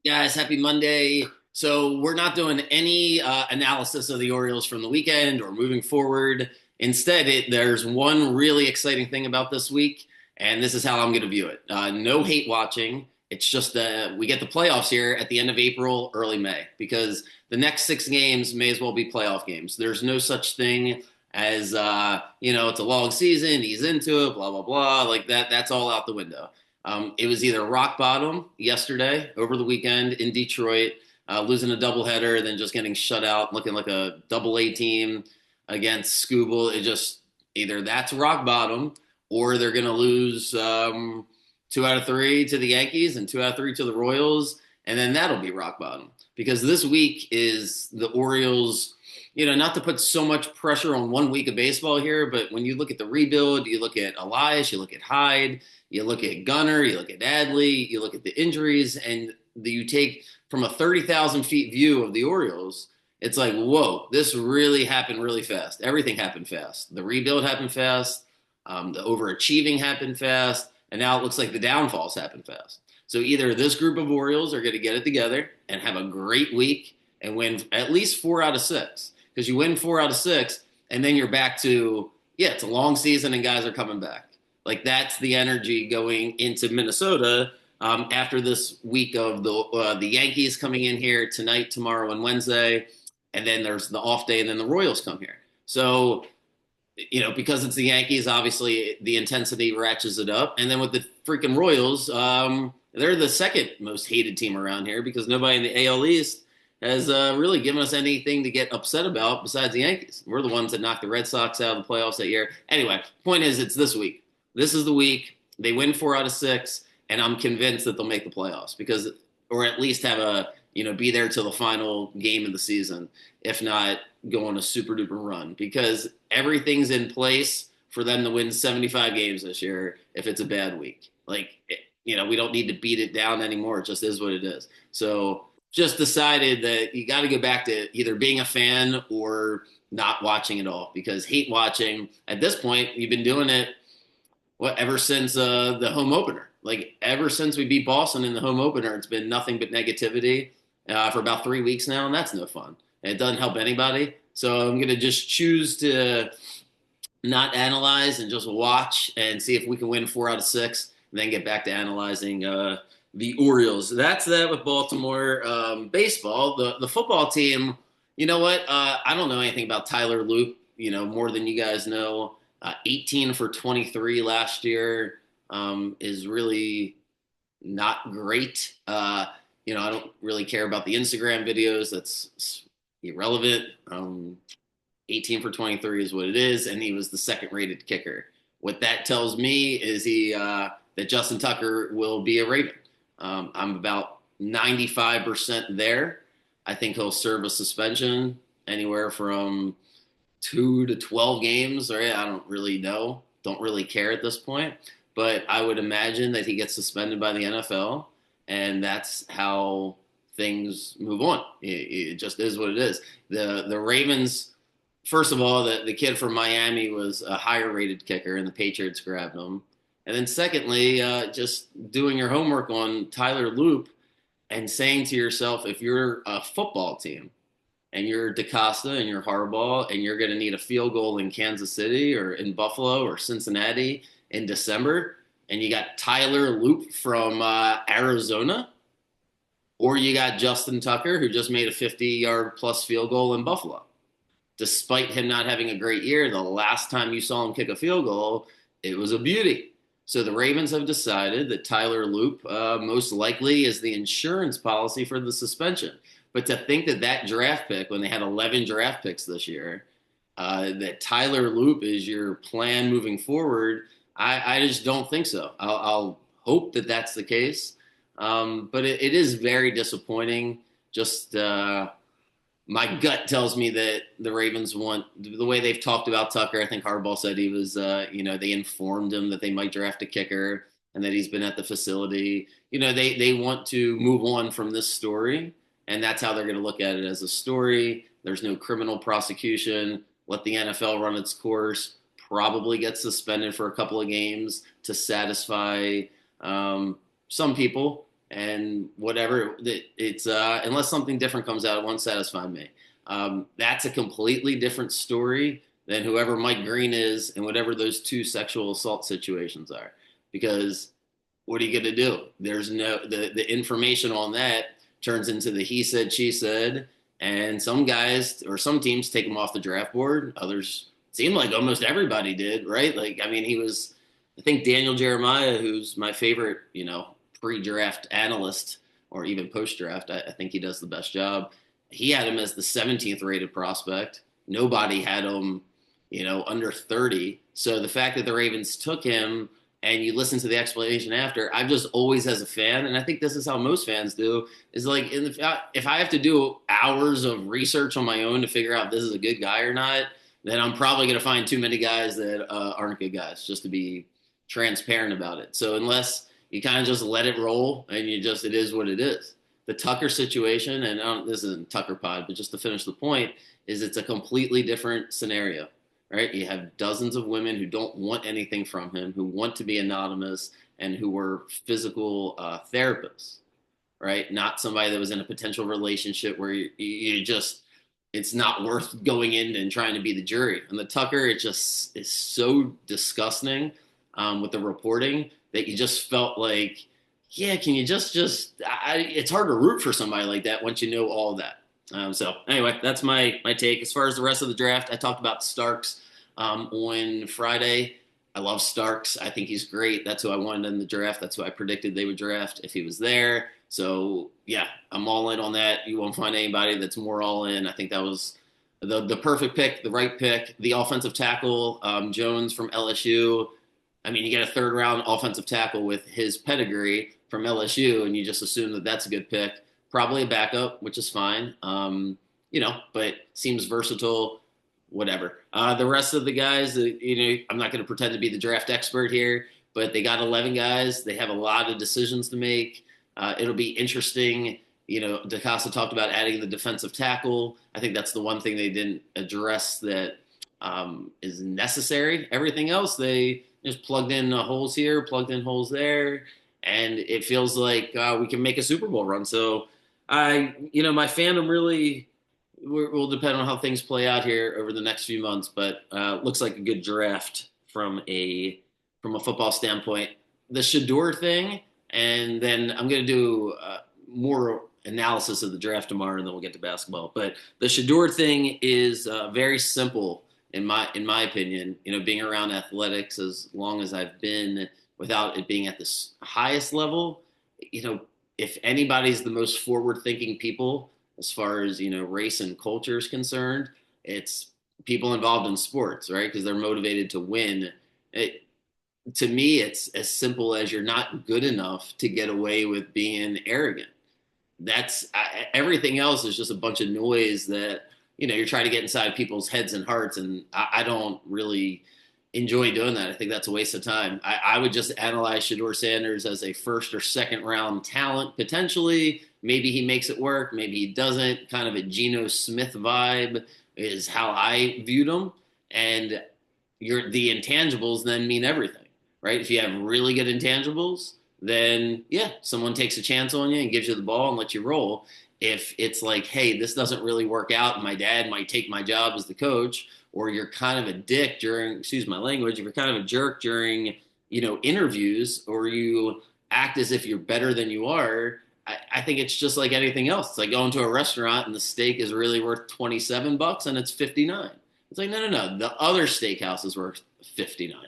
Guys, happy Monday. So we're not doing any analysis of the Orioles from the weekend or moving forward. Instead, there's one really exciting thing about this week, and this is how I'm going to view it. No hate watching. It's just we get the playoffs here at the end of April, early May, because the next 6 games may as well be playoff games. There's no such thing as it's a long season. He's into it, blah blah blah, like that. That's all out the window. It was either rock bottom yesterday over the weekend in Detroit, losing a doubleheader, then just getting shut out, looking like a double A team against Scooble. It just either that's rock bottom or they're going to lose 2 out of 3 to the Yankees and 2 out of 3 to the Royals. And then that'll be rock bottom because this week is the Orioles. Not to put so much pressure on one week of baseball here, but when you look at the rebuild, you look at Elias, you look at Hyde, you look at Gunner, you look at Adley, you look at the injuries, and you take from a 30,000 feet view of the Orioles, it's like, whoa, this really happened really fast. Everything happened fast. The rebuild happened fast. The overachieving happened fast. And now it looks like the downfalls happen fast. So either this group of Orioles are going to get it together and have a great week and win at least 4 out of 6. Because you win 4 out of 6, and then you're back to, yeah, it's a long season and guys are coming back. Like that's the energy going into Minnesota after this week of the Yankees coming in here tonight, tomorrow, and Wednesday, and then there's the off day, and then the Royals come here. So because it's the Yankees, obviously the intensity ratchets it up, and then with the freaking Royals, they're the second most hated team around here because nobody in the AL East has really given us anything to get upset about besides the Yankees. We're the ones that knocked the Red Sox out of the playoffs that year. Anyway, point is, it's this week. This is the week they win 4 out of 6, and I'm convinced that they'll make the playoffs because, or at least have be there till the final game of the season, if not go on a super duper run because everything's in place for them to win 75 games this year if it's a bad week. We don't need to beat it down anymore. It just is what it is. So just decided that you got to go back to either being a fan or not watching at all because hate watching at this point, you've been doing it ever since the home opener. Like ever since we beat Boston in the home opener, it's been nothing but negativity for about 3 weeks now, and that's no fun. And it doesn't help anybody. So I'm gonna just choose to not analyze and just watch and see if we can win 4 out of 6, and then get back to analyzing the Orioles. That's that with Baltimore baseball. The football team. You know what? I don't know anything about Tyler Loop. More than you guys know. 18 for 23 last year is really not great. I don't really care about the Instagram videos. That's irrelevant. 18 for 23 is what it is, and he was the second-rated kicker. What that tells me is that Justin Tucker will be a Raven. I'm about 95% there. I think he'll serve a suspension anywhere from 2 to 12 games. Right? I don't really know. Don't really care at this point. But I would imagine that he gets suspended by the NFL, and that's how things move on. It just is what it is. The Ravens, first of all, the kid from Miami was a higher rated kicker, and the Patriots grabbed him. And then secondly, just doing your homework on Tyler Loop and saying to yourself, if you're a football team and you're DeCosta and you're Harbaugh and you're going to need a field goal in Kansas City or in Buffalo or Cincinnati in December, and you got Tyler Loop from Arizona, or you got Justin Tucker, who just made a 50-yard plus field goal in Buffalo. Despite him not having a great year, the last time you saw him kick a field goal, it was a beauty. So the Ravens have decided that Tyler Loop most likely is the insurance policy for the suspension. But to think that draft pick, when they had 11 draft picks this year, that Tyler Loop is your plan moving forward, I just don't think so. I'll hope that that's the case. But it is very disappointing. Just my gut tells me that the Ravens want the way they've talked about Tucker. I think Harbaugh said he was, they informed him that they might draft a kicker and that he's been at the facility. They want to move on from this story, and that's how they're going to look at it as a story. There's no criminal prosecution. Let the NFL run its course. Probably get suspended for a couple of games to satisfy some people, and whatever. It's unless something different comes out, it won't satisfy me. That's a completely different story than whoever Mike Green is and whatever those two sexual assault situations are. Because what are you going to do? There's no the information on that turns into the he said she said, and some guys or some teams take him off the draft board. Others seem like almost everybody did, right? Like I mean, he was. I think Daniel Jeremiah, who's my favorite, pre-draft analyst or even post-draft. I think he does the best job. He had him as the 17th rated prospect. Nobody had him, under 30. So the fact that the Ravens took him and you listen to the explanation after, I've just always, as a fan, and I think this is how most fans do, is like if I have to do hours of research on my own to figure out if this is a good guy or not, then I'm probably going to find too many guys that aren't good guys, just to be transparent about it. So unless you kind of just let it roll and it is what it is. The Tucker situation, and this isn't Tucker pod, but just to finish the point, is it's a completely different scenario, right? You have dozens of women who don't want anything from him, who want to be anonymous, and who were physical therapists, right? Not somebody that was in a potential relationship where you just, it's not worth going in and trying to be the jury. And the Tucker, it just is so disgusting with the reporting that you just felt like, yeah, can you it's hard to root for somebody like that once you know all of that. So anyway, that's my take. As far as the rest of the draft, I talked about Starks on Friday. I love Starks. I think he's great. That's who I wanted in the draft. That's who I predicted they would draft if he was there. So yeah, I'm all in on that. You won't find anybody that's more all in. I think that was the perfect pick, the right pick. The offensive tackle, Jones from LSU. I mean, you get a third round offensive tackle with his pedigree from LSU, and you just assume that that's a good pick. Probably a backup, which is fine. But seems versatile. Whatever. The rest of the guys, I'm not going to pretend to be the draft expert here, but they got 11 guys. They have a lot of decisions to make. It'll be interesting. DeCosta talked about adding the defensive tackle. I think that's the one thing they didn't address that is necessary. Everything else, they just plugged in holes here, plugged in holes there, and it feels like we can make a Super Bowl run. So my fandom really will depend on how things play out here over the next few months, but looks like a good draft from a football standpoint. The Shador thing, and then I'm going to do more analysis of the draft tomorrow, and then we'll get to basketball. But the Shador thing is very simple in my opinion. Being around athletics as long as I've been, without it being at the highest level, if anybody's the most forward-thinking people as far as race and culture is concerned, it's people involved in sports, right? Because they're motivated to win. To me, it's as simple as you're not good enough to get away with being arrogant. Everything else is just a bunch of noise that you're trying to get inside people's heads and hearts, and I don't really enjoy doing that. I think that's a waste of time. I would just analyze Shador Sanders as a first or second round talent potentially. Maybe he makes it work. Maybe he doesn't. Kind of a Geno Smith vibe is how I viewed him. And the intangibles then mean everything, right? If you have really good intangibles, then yeah, someone takes a chance on you and gives you the ball and lets you roll. If it's like, hey, this doesn't really work out and my dad might take my job as the coach, or you're kind of a dick during, excuse my language, if you're kind of a jerk during, interviews, or you act as if you're better than you are, I think it's just like anything else. It's like going to a restaurant and the steak is really worth $27 and it's 59. It's like, no. The other steakhouse is worth 59.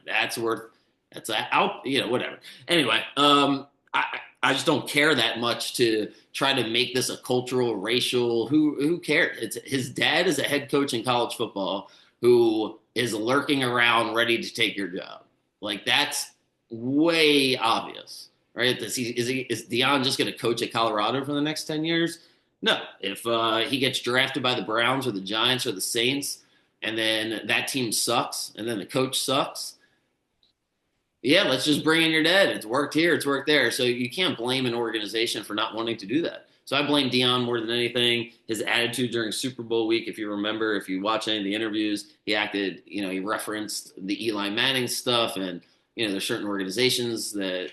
Whatever. Anyway, I just don't care that much to try to make this a cultural, racial. Who cares? His dad is a head coach in college football who is lurking around ready to take your job. Like, that's way obvious, right? Is Deion just going to coach at Colorado for the next 10 years? No. If he gets drafted by the Browns or the Giants or the Saints, and then that team sucks, and then the coach sucks, yeah, let's just bring in your dad. It's worked here, it's worked there. So you can't blame an organization for not wanting to do that. So I blame Deion more than anything. His attitude during Super Bowl week, if you remember, if you watch any of the interviews, he acted, he referenced the Eli Manning stuff, and there's certain organizations that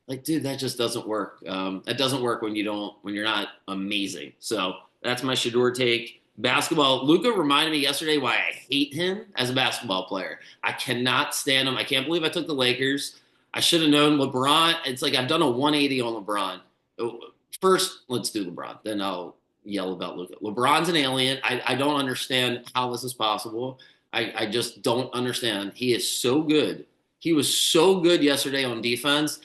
Like, dude, that just doesn't work. That doesn't work when you're not amazing. So that's my Shador take. Basketball, Luca reminded me yesterday why I hate him as a basketball player. I cannot stand him. I can't believe I took the Lakers. I should have known LeBron. It's like I've done a 180 on LeBron. First, let's do LeBron. Then I'll yell about Luca. LeBron's an alien. I don't understand how this is possible. I just don't understand. He is so good. He was so good yesterday on defense.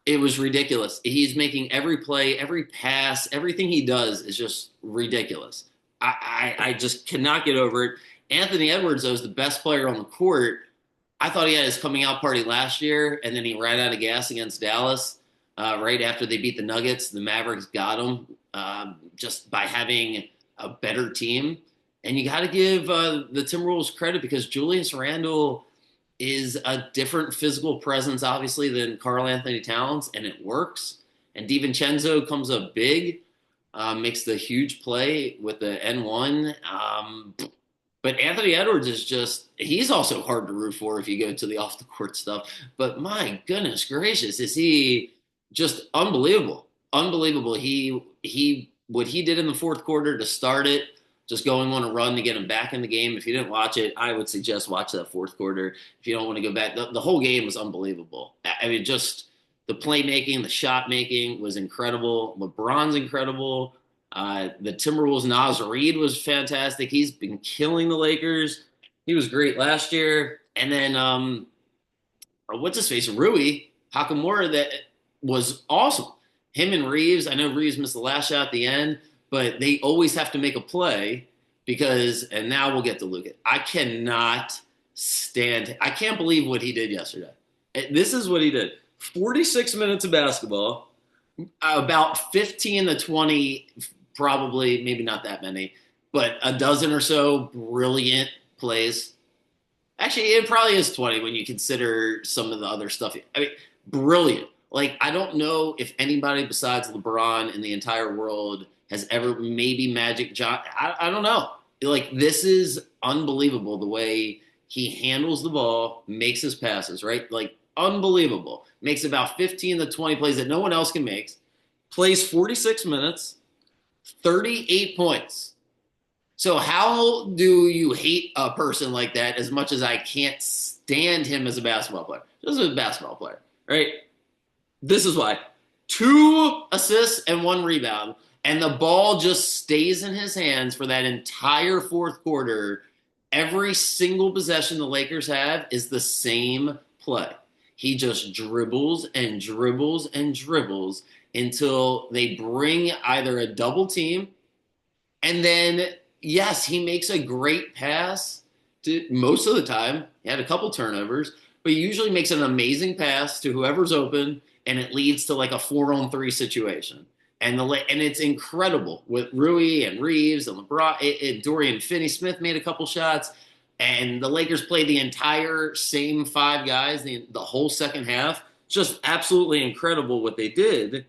It was ridiculous. He's making every play, every pass, everything he does is just ridiculous. I just cannot get over it. Anthony Edwards, though, is the best player on the court. I thought he had his coming out party last year, and then he ran out of gas against Dallas right after they beat the Nuggets. The Mavericks got him just by having a better team. And you got to give the Timberwolves credit because Julius Randle is a different physical presence, obviously, than Karl Anthony Towns, and it works. And DiVincenzo comes up big, makes the huge play with the N1. But Anthony Edwards is just, he's also hard to root for if you go to the off the court stuff. But my goodness gracious, is he just unbelievable. Unbelievable. What he did in the fourth quarter to start it, just going on a run to get him back in the game. If you didn't watch it, I would suggest watch that fourth quarter. If you don't want to go back, the whole game was unbelievable. I mean, just the playmaking, the shot making was incredible. LeBron's incredible. The Timberwolves' Naz Reid was fantastic. He's been killing the Lakers. He was great last year. And then, what's his face? Rui Hakamura, that was awesome. Him and Reeves, I know Reeves missed the last shot at the end, but they always have to make a play because, and now we'll get to Luka. I can't believe what he did yesterday. This is what he did. 46 minutes of basketball, about 15 to 20, probably, maybe not that many, but a dozen or so brilliant plays. Actually, it probably is 20 when you consider some of the other stuff. I mean, brilliant. Like, I don't know if anybody besides LeBron in the entire world has ever, maybe Magic John. I don't know. Like, this is unbelievable the way he handles the ball, makes his passes, right? Like, unbelievable. Makes about 15 to 20 plays that no one else can make. Plays 46 minutes, 38 points. So how do you hate a person like that as much as I can't stand him as a basketball player? Just as a basketball player, right? This is why. 2 assists and 1 rebound, and the ball just stays in his hands for that entire fourth quarter. Every single possession the Lakers have is the same play. He just dribbles and dribbles and dribbles until they bring either a double team, and then, yes, he makes a great pass most of the time. He had a couple turnovers, but he usually makes an amazing pass to whoever's open, and it leads to like a 4-on-3 situation. And it's incredible with Rui and Reeves and LeBron. Dorian Finney-Smith made a couple shots, and the Lakers played the entire same 5 guys the whole second half. Just absolutely incredible what they did.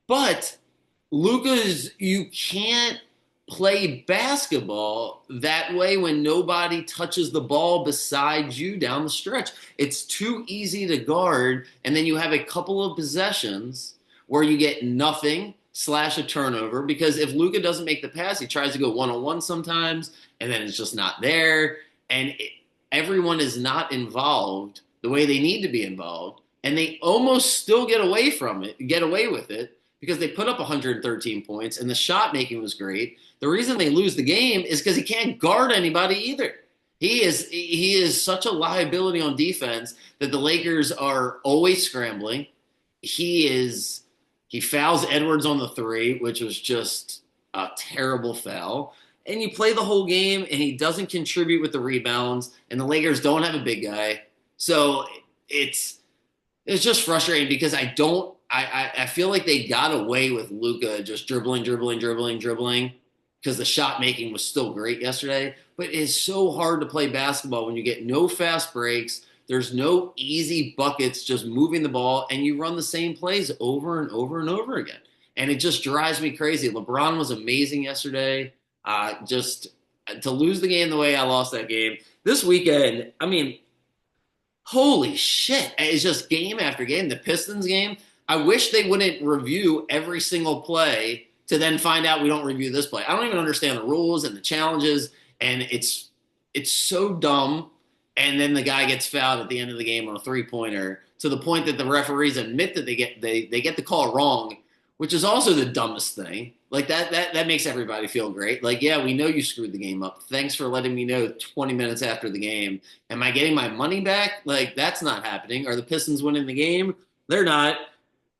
But Luka's, you can't play basketball that way when nobody touches the ball beside you down the stretch. It's too easy to guard, and then you have a couple of possessions where you get nothing / a turnover, because if Luka doesn't make the pass, he tries to go one-on-one sometimes, and then it's just not there, and everyone is not involved the way they need to be involved, and they almost still get away with it, because they put up 113 points, and the shot making was great. The reason they lose the game is because he can't guard anybody either. He is such a liability on defense that the Lakers are always scrambling. He fouls Edwards on the 3, which was just a terrible foul. And you play the whole game, and he doesn't contribute with the rebounds, and the Lakers don't have a big guy. So it's just frustrating because I feel like they got away with Luka just dribbling, because the shot making was still great yesterday. But it's so hard to play basketball when you get no fast breaks. There's no easy buckets, just moving the ball, and you run the same plays over and over and over again. And it just drives me crazy. LeBron was amazing yesterday. Just to lose the game the way I lost that game. This weekend, I mean, Holy shit. It's just game after game. The Pistons game, I wish they wouldn't review every single play to then find out we don't review this play. I don't even understand the rules and the challenges, and it's so dumb. And then the guy gets fouled at the end of the game on a three-pointer to the point that the referees admit that they get the call wrong, which is also the dumbest thing. Like that makes everybody feel great. Like, yeah, we know you screwed the game up. Thanks for letting me know 20 minutes after the game. Am I getting my money back? Like, that's not happening. Are the Pistons winning the game? They're not.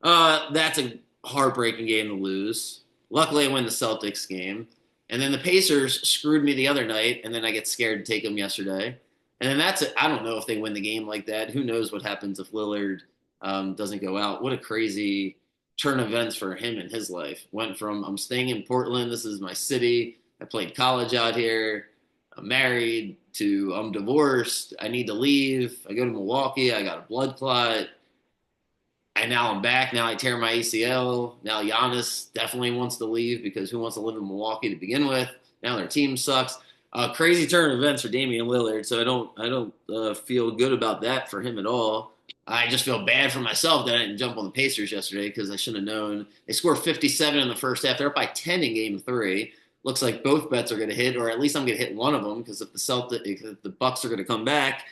That's a heartbreaking game to lose. Luckily, I win the Celtics game. And then the Pacers screwed me the other night, and then I get scared to take them yesterday. And then that's it. I don't know if they win the game like that. Who knows what happens if Lillard doesn't go out? What a crazy turn of events for him in his life. Went from I'm staying in Portland, this is my city. I played college out here. I'm married to I'm divorced. I need to leave. I go to Milwaukee. I got a blood clot. And now I'm back. Now I tear my ACL. Now Giannis definitely wants to leave because who wants to live in Milwaukee to begin with? Now their team sucks. Crazy turn of events for Damian Lillard. So I don't feel good about that for him at all. I just feel bad for myself that I didn't jump on the Pacers yesterday because I should have known. They scored 57 in the first half. They're up by 10 in game three. Looks like both bets are going to hit, or at least I'm going to hit one of them because if the Bucks are going to come back,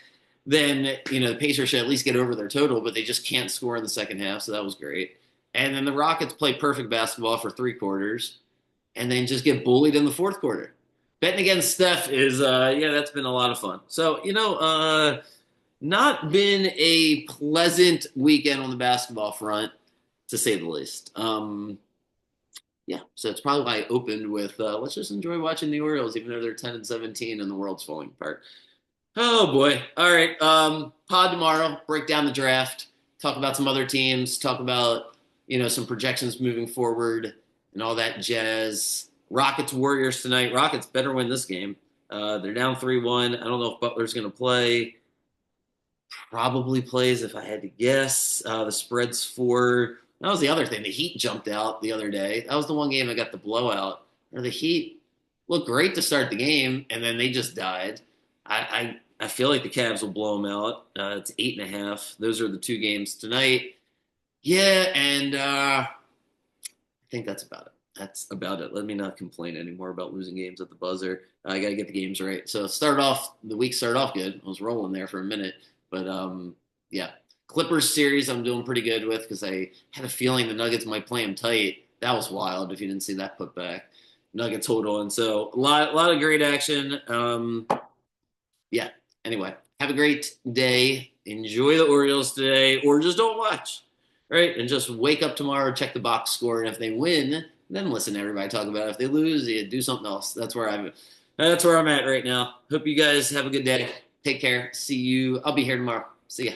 then the Pacers should at least get over their total, but they just can't score in the second half, so that was great. And then the Rockets play perfect basketball for three quarters, and then just get bullied in the fourth quarter. Betting against Steph is that's been a lot of fun. So not been a pleasant weekend on the basketball front, to say the least. Yeah, so it's probably why I opened with let's just enjoy watching the Orioles, even though they're 10-17 and the world's falling apart. Oh boy. All right. Pod tomorrow, break down the draft, talk about some other teams, talk about, some projections moving forward and all that jazz. Rockets Warriors tonight. Rockets better win this game. They're down 3-1. I don't know if Butler's going to play. Probably plays if I had to guess. The spread's 4. That was the other thing. The Heat jumped out the other day. That was the one game that got the blowout. Or the Heat looked great to start the game, and then they just died. I feel like the Cavs will blow them out. It's 8.5. Those are the two games tonight. Yeah, and I think that's about it. That's about it. Let me not complain anymore about losing games at the buzzer. I got to get the games right. So the week started off good. I was rolling there for a minute, but yeah. Clippers series I'm doing pretty good with because I had a feeling the Nuggets might play them tight. That was wild if you didn't see that put back. Nugget total, and so a lot of great action. Yeah. Anyway, have a great day. Enjoy the Orioles today, or just don't watch, right? And just wake up tomorrow, check the box score, and if they win, then listen to everybody talk about it. If they lose, you do something else. That's where I'm at right now. Hope you guys have a good day. Take care. See you. I'll be here tomorrow. See ya.